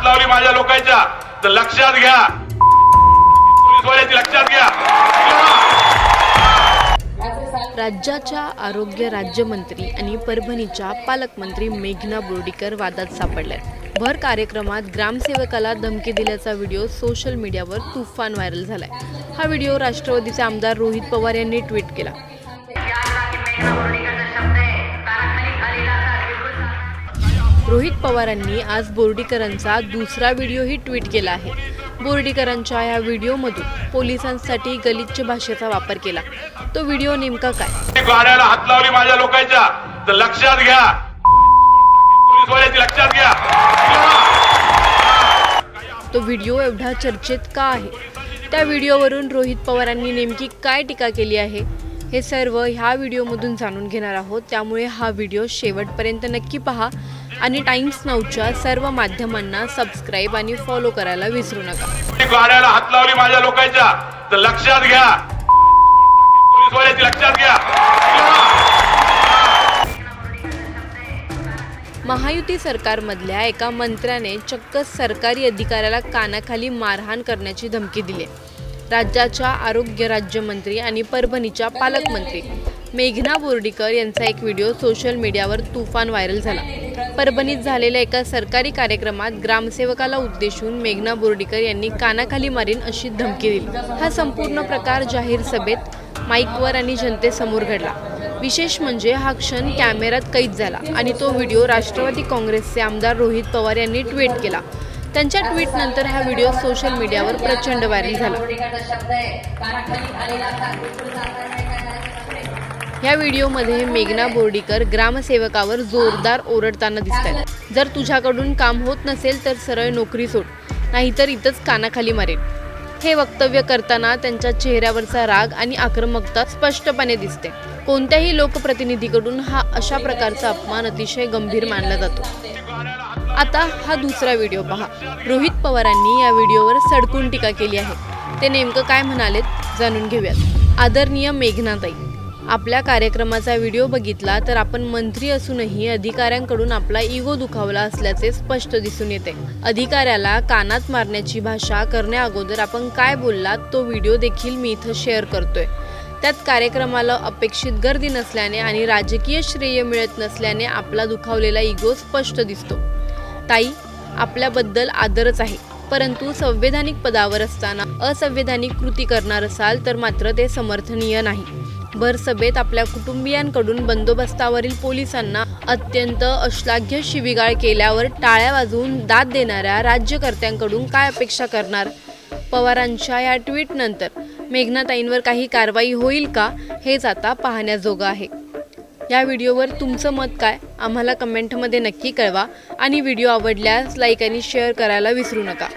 लावली माझ्या लोकांच्या तर लक्षात घ्या, पोलीसवाल्याची लक्षात घ्या। राज्याच्या आरोग्य राज्यमंत्री आणि परभणीच्या पालकमंत्री मेघना बोर्डीकर वादात सापडल्यात। भर कार्यक्रमात ग्रामसेवकाला धमकी दिल्याचा व्हिडिओ सोशल मीडियावर तुफान व्हायरल झालाय। हा व्हिडिओ राष्ट्रवादीचे आमदार रोहित पवार यांनी ट्विट केला। रोहित पवारांनी आज बोर्डीकरांचा दुसरा व्हिडिओही ट्विट केला आहे। बोर्डीकरांच्या या व्हिडिओमधून पोलिसांसाठी गलिच्छ भाषेचा वापर केला। तो व्हिडिओ नेमका काय? गाड्याला हात लावली माझ्या लोकांच्या तर लक्षात घ्या, पोलीसवाल्याची लक्षात घ्या। तो व्हिडिओ एवढा चर्चेत का आहे? त्या व्हिडिओवरून रोहित पवारांनी नेमकी काय टीका केली आहे हे सर्व ह्या व्हिडिओमधून जाणून घेणार आहोत। त्यामुळे हा व्हिडिओ शेवटपर्यंत नक्की पहा आणि टाइम्स नाऊच्या सर्व माध्यमांना सबस्क्राइब आणि फॉलो करायला विसरू नका। गाड्याला हात लावली माझ्या लोकांच्या तर लक्षात घ्या, पोलीसवाल्याची लक्षात घ्या। महायुती सरकारमधल्या एका मंत्र्याने चक्क सरकारी अधिकाऱ्याला कानाखाली मारहाण करण्याची धमकी दिली। राज्याच्या आरोग्य राज्यमंत्री आणि परभणीच्या पालकमंत्री मेघना बोर्डीकर यांचा एक व्हिडिओ सोशल मीडियावर तुफान व्हायरल झाला। परभणीत झालेल्या एका सरकारी कार्यक्रमात ग्रामसेवकाला उद्देशून मेघना बोर्डीकर यांनी कानाखाली मारीन अशी धमकी दिली। हा संपूर्ण प्रकार जाहीर सभेत माईकवर आणि जनतेसमोर घडला। विशेष म्हणजे हा क्षण कॅमेऱ्यात कैद झाला आणि तो व्हिडिओ राष्ट्रवादी काँग्रेसचे आमदार रोहित पवार यांनी ट्विट केला। त्यांच्या ट्विट नंतर हा व्हिडिओ सोशल मीडियावर प्रचंड व्हायरल झाला। या व्हिडिओमध्ये मेघना बोर्डीकर ग्रामसेवकावर जोरदार ओरडताना दिसतात। जर तुझ्याकडून काम होत नसेल तर सरळ नोकरी सोड, नाहीतर इथंच कानाखाली मारेल। हे वक्तव्य करताना त्यांच्या चेहऱ्यावरचा राग आणि आक्रमकता स्पष्टपणे दिसते। कोणत्याही लोकप्रतिनिधीकडून हा अशा प्रकारचा अपमान अतिशय गंभीर मानला जातो। आता हा दुसरा व्हिडिओ पहा। रोहित पवारांनी या व्हिडिओवर सडकून टीका केली आहे। ते नेमकं काय म्हणालेत जाणून घेऊयात। आदरणीय मेघनाताई, आपल्या कार्यक्रमाचा व्हिडिओ बघितला तर आपण मंत्री असूनही अधिकाऱ्यांकडून आपला इगो दुखावला असल्याचे स्पष्ट दिसून येते। अधिकाऱ्याला कानात मारण्याची भाषा करण्याअगोदर आपण काय बोललात तो व्हिडिओ देखील मी इथं शेअर करतोय। त्यात कार्यक्रमाला अपेक्षित गर्दी नसल्याने आणि राजकीय श्रेय मिळत नसल्याने आपला दुखावलेला इगो स्पष्ट दिसतो। ताई, आपल्याबद्दल आदरच आहे, परंतु संवैधानिक पदावर असताना असंवैधानिक कृती करणार असाल तर मात्र ते समर्थनीय नाही। भर सभेत आपल्या कुटुंबियांकडून बंदोबस्तावरील पोलिसांना अत्यंत अश्लाघ्य शिवीगाळ केल्यावर टाळ्या वाजवून दाद देणाऱ्या राज्यकर्त्यांकडून काय अपेक्षा करणार? पवारांच्या या ट्विट नंतर मेघनाताईंवर काही कारवाई होईल का हेच आता पाहण्याजोगं आहे। या व्हिडिओवर तुमचं मत काय आम्हाला कमेंटमध्ये नक्की कळवा आणि व्हिडिओ आवडल्यास लाईक आणि शेअर करायला विसरू नका।